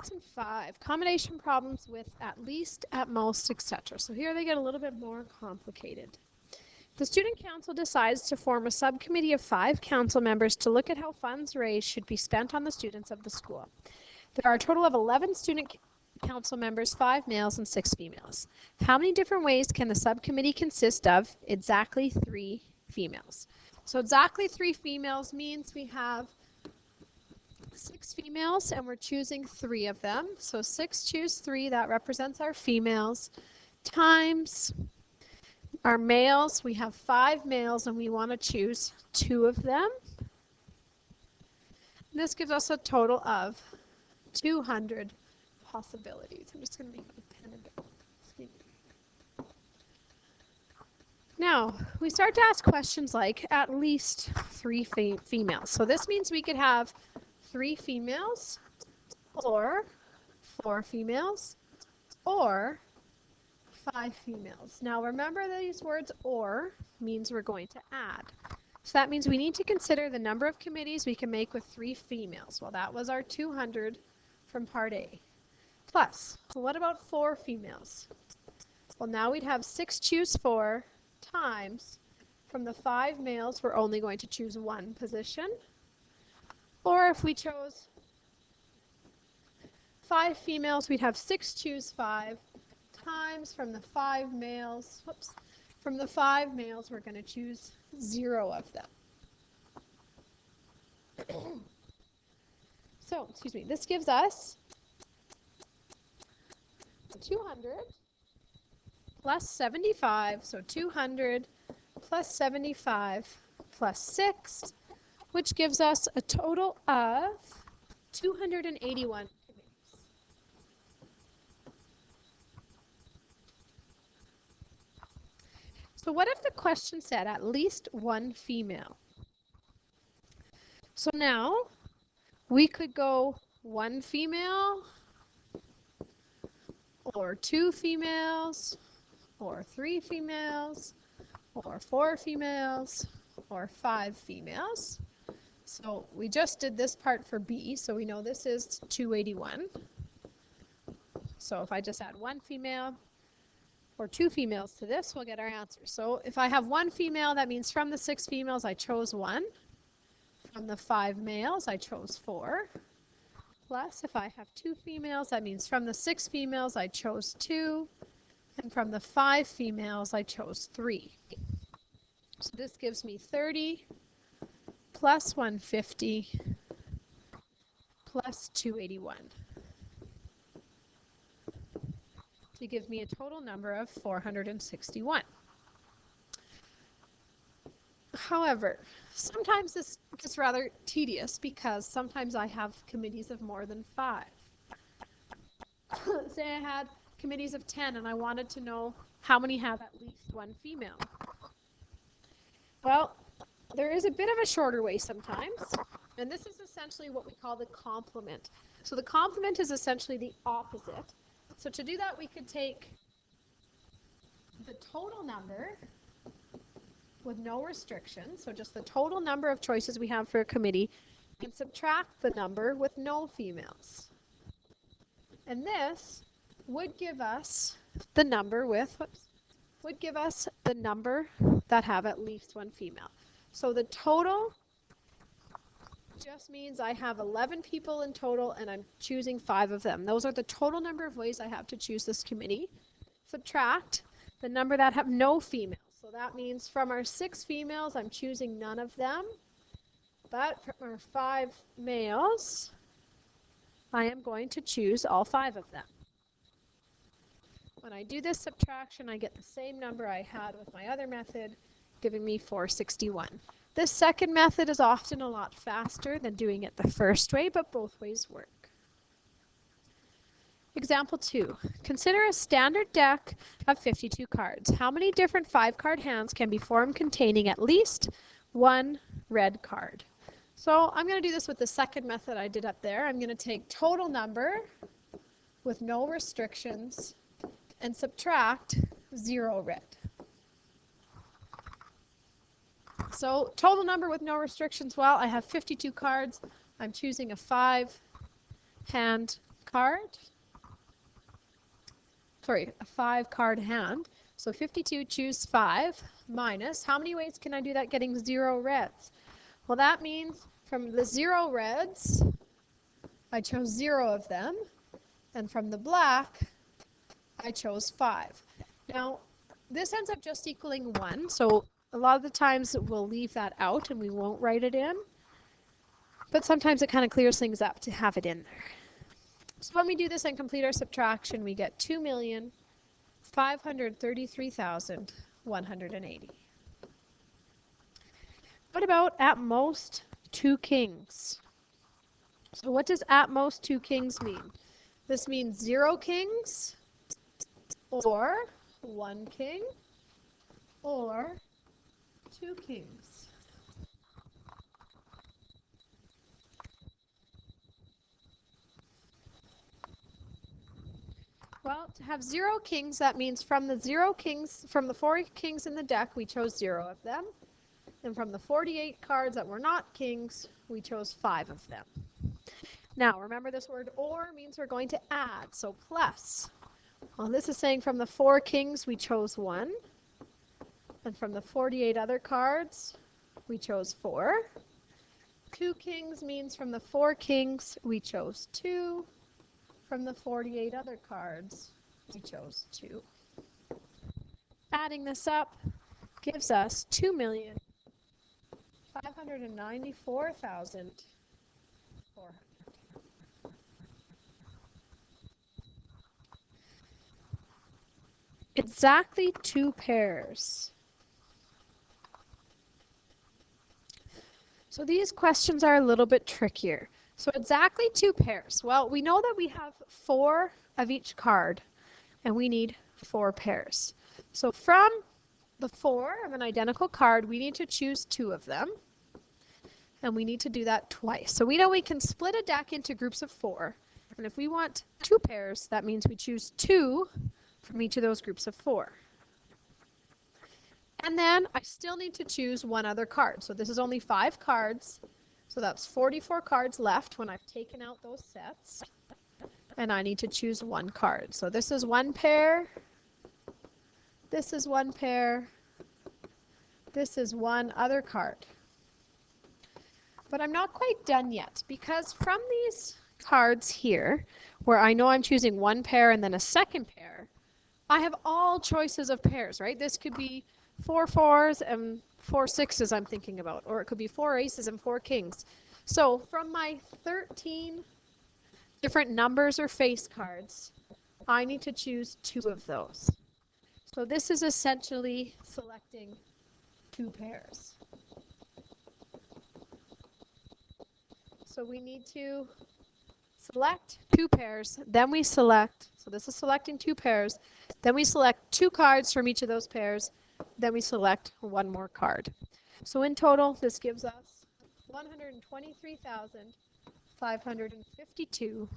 Lesson 5, combination problems with at least, at most, etc. So here they get a little bit more complicated. The student council decides to form a subcommittee of 5 council members to look at how funds raised should be spent on the students of the school. There are a total of 11 student council members, 5 males and 6 females. How many different ways can the subcommittee consist of? Exactly 3 females. So exactly 3 females means we have 6 females and we're choosing 3 of them. So 6 choose 3, that represents our females, times our males. We have 5 males and we want to choose 2 of them. And this gives us a total of 200 possibilities. I'm just going to make a pen and paper. Now, we start to ask questions like at least 3 females. So this means we could have 3 females, or 4 females, or 5 females. Now remember these words or means we're going to add. So that means we need to consider the number of committees we can make with 3 females. Well, that was our 200 from part A. Plus, what about 4 females? Well, now we'd have 6 choose 4 times from the 5 males, we're only going to choose 1 position. Or if we chose 5 females, we'd have 6 choose 5 times from the 5 males. Whoops. From the 5 males, we're going to choose 0 of them. So, excuse me, this gives us 200 plus 75, so 200 plus 75 plus 6, which gives us a total of 281 committees. So what if the question said at least 1 female? So now we could go 1 female, or 2 females, or 3 females, or 4 females, or 5 females. So we just did this part for B, so we know this is 281. So if I just add 1 female or 2 females to this, we'll get our answer. So if I have 1 female, that means from the 6 females, I chose 1. From the 5 males, I chose 4. Plus, if I have 2 females, that means from the 6 females, I chose 2. And from the 5 females, I chose 3. So this gives me 30 plus 150 plus 281 to give me a total number of 461. However, sometimes this gets rather tedious because sometimes I have committees of more than 5. Say I had committees of 10 and I wanted to know how many have at least 1 female. Well, there is a bit of a shorter way sometimes, and this is essentially what we call the complement. So the complement is essentially the opposite. So to do that, we could take the total number with no restrictions, so just the total number of choices we have for a committee, and subtract the number with no females. And this would give us the number with, would give us the number that have at least 1 female. So the total just means I have 11 people in total and I'm choosing 5 of them. Those are the total number of ways I have to choose this committee. Subtract the number that have no females. So that means from our 6 females, I'm choosing none of them. But from our 5 males, I am going to choose all 5 of them. When I do this subtraction, I get the same number I had with my other method, giving me 461. This second method is often a lot faster than doing it the first way, but both ways work. Example 2. Consider a standard deck of 52 cards. How many different 5-card hands can be formed containing at least 1 red card? So I'm going to do this with the second method I did up there. I'm going to take total number with no restrictions and subtract 0 red. So total number with no restrictions, well, I have 52 cards. I'm choosing a 5-hand card, sorry, a 5 card hand. So 52, choose 5, minus, how many ways can I do that getting 0 reds? Well, that means from the 0 reds, I chose 0 of them, and from the black, I chose 5. Now, this ends up just equaling 1, so a lot of the times we'll leave that out and we won't write it in, but sometimes it kind of clears things up to have it in there. So when we do this and complete our subtraction, we get 2,533,180. What about at most 2 kings? So what does at most 2 kings mean? This means 0 kings, or 1 king, or 2 kings. Well, to have 0 kings, that means from the 0 kings, from the 4 kings in the deck, we chose 0 of them. And from the 48 cards that were not kings, we chose 5 of them. Now, remember this word or means we're going to add, so plus. Well, this is saying from the 4 kings, we chose 1. And from the 48 other cards, we chose 4. 2 kings means from the 4 kings, we chose 2. From the 48 other cards, we chose 2. Adding this up gives us 2,594,400. Exactly 2 pairs. So these questions are a little bit trickier. So exactly 2 pairs. Well, we know that we have 4 of each card, and we need 4 pairs. So from the 4 of an identical card, we need to choose 2 of them, and we need to do that twice. So we know we can split a deck into groups of 4, and if we want 2 pairs, that means we choose 2 from each of those groups of 4. And then I still need to choose 1 other card. So this is only 5 cards. So that's 44 cards left when I've taken out those sets. And I need to choose 1 card. So this is 1 pair. This is 1 pair. This is 1 other card. But I'm not quite done yet, because from these cards here, where I know I'm choosing 1 pair and then a second pair, I have all choices of pairs, right? This could be 4 4s and 4 6s I'm thinking about, or it could be 4 aces and 4 kings. So from my 13 different numbers or face cards, I need to choose 2 of those. So this is essentially selecting 2 pairs. So we need to select 2 pairs, then we select, so this is selecting 2 pairs, then we select 2 cards from each of those pairs, then we select 1 more card. So in total, this gives us 123,552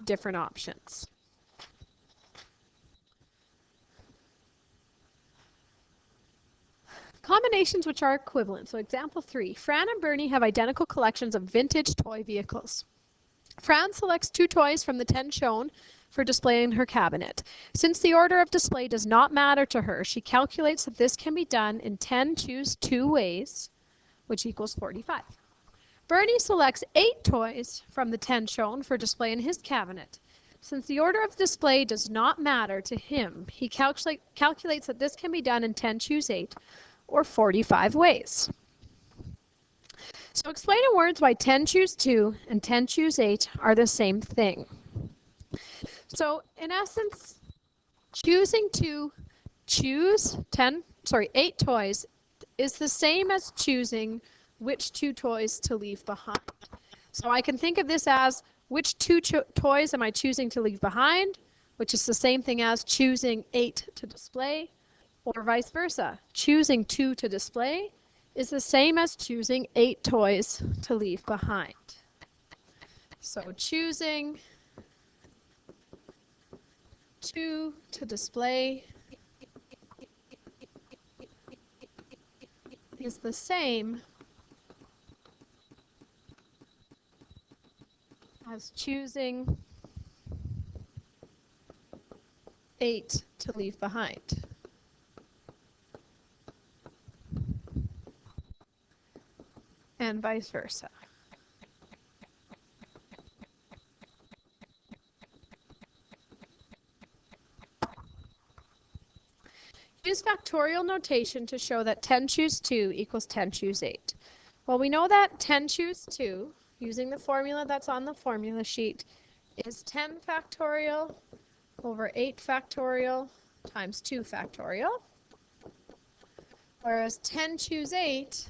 different options. Combinations which are equivalent. So example 3, Fran and Bernie have identical collections of vintage toy vehicles. Fran selects 2 toys from the 10 shown for display in her cabinet. Since the order of display does not matter to her, she calculates that this can be done in 10 choose 2 ways, which equals 45. Bernie selects 8 toys from the 10 shown for display in his cabinet. Since the order of display does not matter to him, he calculates that this can be done in 10 choose 8, or 45 ways. So explain in words why 10 choose 2 and 10 choose 8 are the same thing. So in essence, choosing to choose 8 toys is the same as choosing which 2 toys to leave behind. So I can think of this as which 2 toys am I choosing to leave behind, which is the same thing as choosing 8 to display, or vice versa. Choosing 2 to display is the same as choosing 8 toys to leave behind. So choosing 2 to display is the same as choosing 8 to leave behind. And vice versa. Use factorial notation to show that 10 choose 2 equals 10 choose 8. Well, we know that 10 choose 2, using the formula that's on the formula sheet, is 10 factorial over 8 factorial times 2 factorial. Whereas 10 choose 8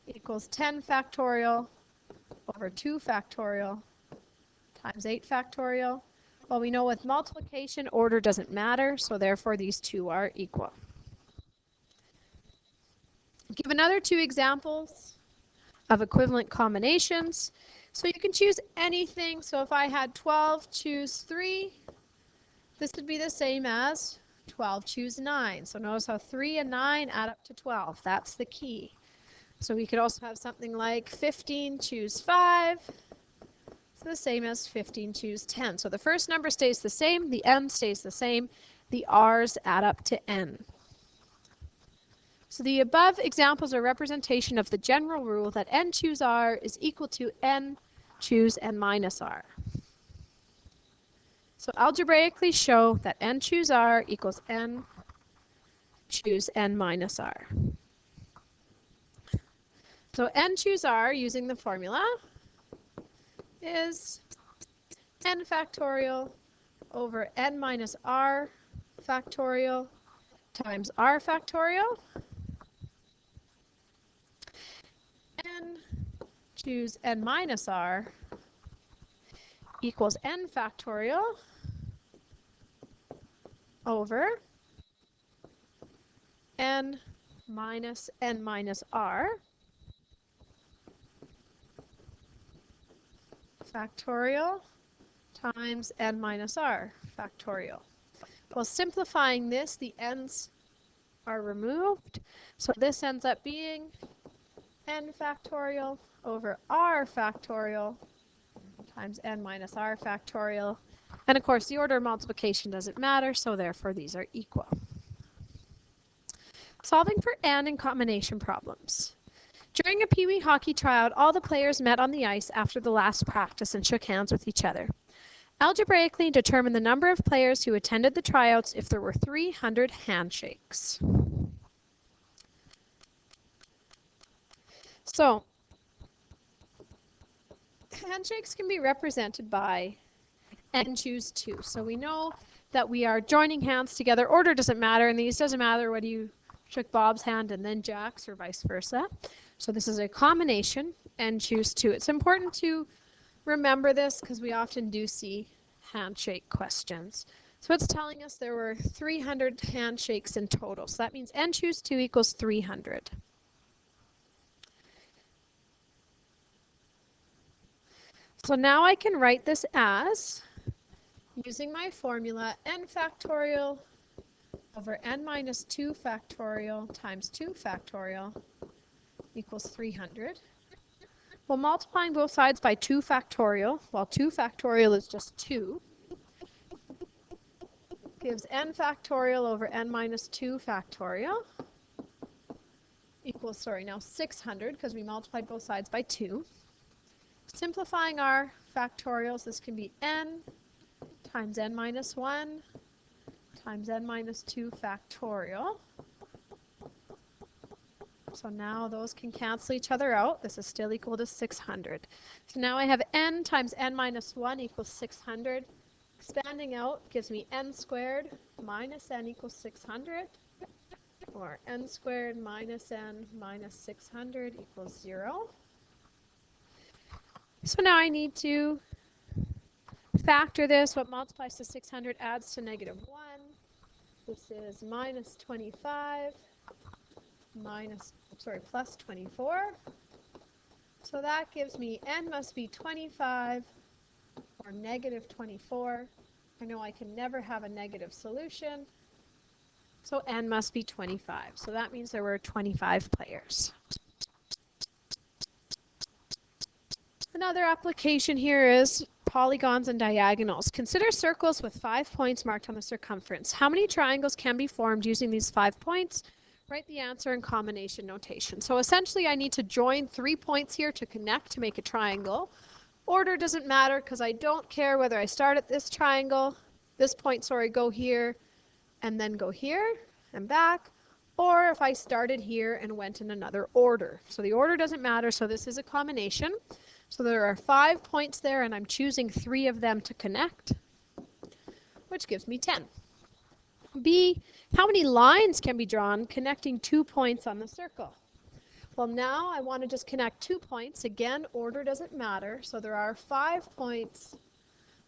equals 10 factorial over 2 factorial times 8 factorial. Well, we know with multiplication, order doesn't matter, so therefore these two are equal. Give another two examples of equivalent combinations. So you can choose anything. So if I had 12 choose 3, this would be the same as 12 choose 9. So notice how 3 and 9 add up to 12. That's the key. So we could also have something like 15 choose 5. It's the same as 15 choose 10. So the first number stays the same, the m stays the same, the r's add up to n. So the above examples are representation of the general rule that n choose r is equal to n choose n minus r. So algebraically show that n choose r equals n choose n minus r. So n choose r using the formula is n factorial over n minus r factorial times r factorial. N choose n minus r equals n factorial over n minus r factorial times n minus r factorial. Well, simplifying this, the n's are removed, so this ends up being n factorial over r factorial times n minus r factorial. And of course, the order of multiplication doesn't matter, so therefore these are equal. Solving for n in combination problems. During a Pee Wee hockey tryout, all the players met on the ice after the last practice and shook hands with each other. Algebraically determine the number of players who attended the tryouts if there were 300 handshakes. So, handshakes can be represented by n choose 2. So we know that we are joining hands together. Order doesn't matter, and these doesn't matter whether you shook Bob's hand and then Jack's or vice versa. So this is a combination, n choose 2. It's important to remember this because we often do see handshake questions. So it's telling us there were 300 handshakes in total. So that means n choose 2 equals 300. So now I can write this as, using my formula, n factorial over n minus 2 factorial times 2 factorial equals 300. Well, multiplying both sides by 2 factorial, well, 2 factorial is just 2, gives n factorial over n minus 2 factorial equals, now 600 because we multiplied both sides by 2. Simplifying our factorials, this can be n times n minus 1 times n minus 2 factorial. So now those can cancel each other out. This is still equal to 600. So now I have n times n minus 1 equals 600. Expanding out gives me n squared minus n equals 600. Or n squared minus n minus 600 equals 0. So now I need to factor this. What multiplies to 600 adds to negative 1. This is minus 25 plus 24. So that gives me n must be 25 or negative 24. I know I can never have a negative solution. So n must be 25. So that means there were 25 players. Another application here is polygons and diagonals. Consider circles with 5 points marked on the circumference. How many triangles can be formed using these 5 points? Write the answer in combination notation. So essentially I need to join 3 points here to connect to make a triangle. Order doesn't matter because I don't care whether I start at this triangle, this point, sorry, go here, and then go here and back, or if I started here and went in another order. So the order doesn't matter, so this is a combination. So there are 5 points there, and I'm choosing 3 of them to connect, which gives me 10. B, how many lines can be drawn connecting 2 points on the circle? Well, now I want to just connect 2 points. Again, order doesn't matter. So there are 5 points.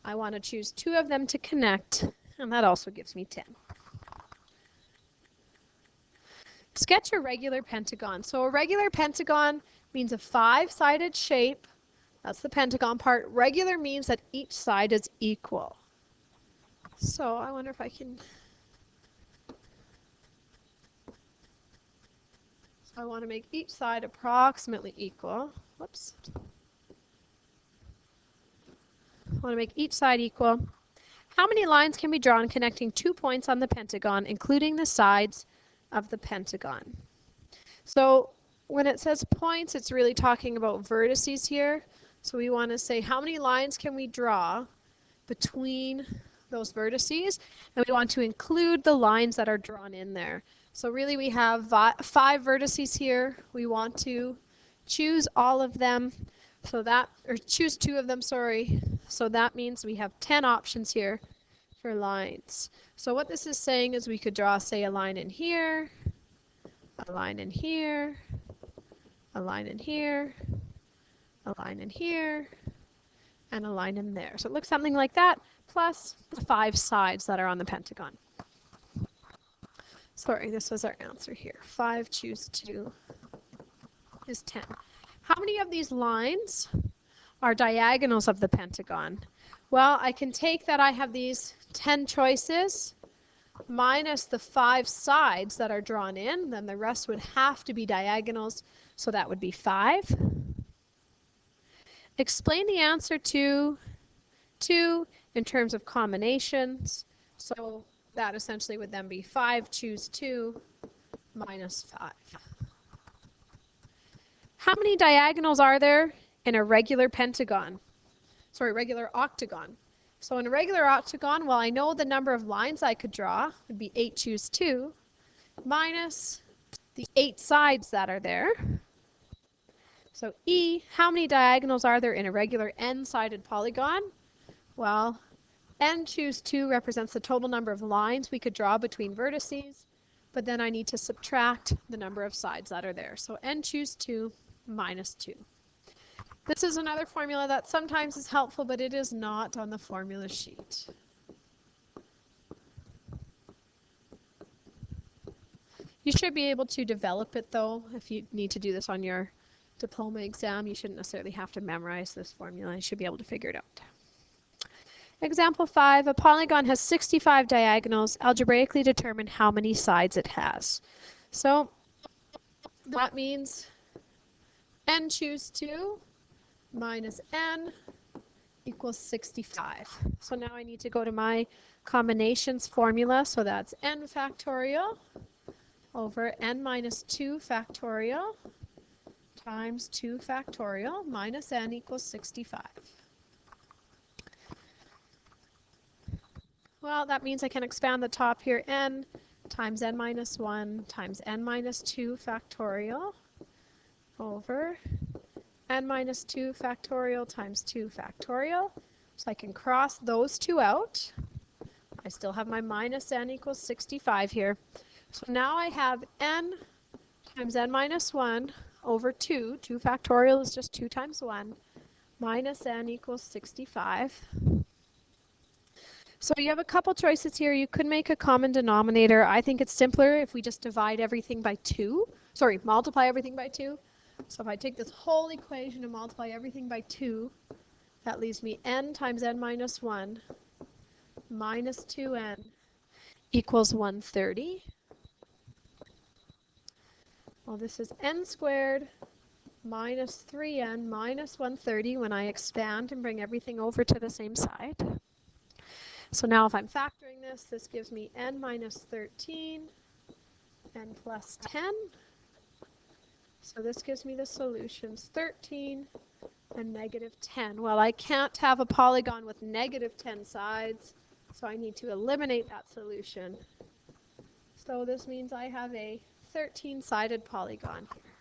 I want to choose 2 of them to connect, and that also gives me 10. Sketch a regular pentagon. So a regular pentagon means a 5-sided shape. That's the pentagon part. Regular means that each side is equal. So I wonder if I can... So I want to make each side approximately equal. Whoops. I want to make each side equal. How many lines can be drawn connecting 2 points on the pentagon, including the sides of the pentagon? So when it says points, it's really talking about vertices here. So we want to say how many lines can we draw between those vertices, and we want to include the lines that are drawn in there. So really we have 5 vertices here. We want to choose all of them, so that, or choose 2 of them, sorry. So that means we have 10 options here for lines. So what this is saying is we could draw, say, a line in here, a line in here, a line in here, a line in here, and a line in there. So it looks something like that, plus the 5 sides that are on the pentagon. Sorry, this was our answer here. 5 choose 2 is 10. How many of these lines are diagonals of the pentagon? Well, I can take that I have these 10 choices minus the 5 sides that are drawn in, then the rest would have to be diagonals, so that would be 5. Explain the answer to 2 in terms of combinations. So that essentially would then be 5 choose 2 minus 5. How many diagonals are there in a regular pentagon? Sorry, regular octagon. So in a regular octagon, well, I know the number of lines I could draw would be 8 choose 2 minus the 8 sides that are there. So E, how many diagonals are there in a regular n-sided polygon? Well, n choose 2 represents the total number of lines we could draw between vertices, but then I need to subtract the number of sides that are there. So n choose 2 minus 2. This is another formula that sometimes is helpful, but it is not on the formula sheet. You should be able to develop it, though. If you need to do this on your diploma exam, you shouldn't necessarily have to memorize this formula. You should be able to figure it out. Example 5, a polygon has 65 diagonals. Algebraically determine how many sides it has. So that means n choose 2 minus n equals 65. So now I need to go to my combinations formula. So that's n factorial over n minus 2 factorial times 2 factorial minus n equals 65. Well, that means I can expand the top here, n times n minus 1 times n minus 2 factorial over n minus 2 factorial times 2 factorial. So I can cross those 2 out. I still have my minus n equals 65 here. So now I have n times n minus 1 over 2. 2 factorial is just 2 times 1. Minus n equals 65. So you have a couple choices here. You could make a common denominator. I think it's simpler if we just divide everything by 2. Sorry, multiply everything by 2. So if I take this whole equation and multiply everything by 2, that leaves me n times n minus 1 minus 2n equals 130. Well, this is n squared minus 3n minus 130 when I expand and bring everything over to the same side. So now if I'm factoring this, this gives me n minus 13, n plus 10. So this gives me the solutions 13 and negative 10. Well, I can't have a polygon with negative 10 sides, so I need to eliminate that solution. So this means I have a 13-sided polygon here.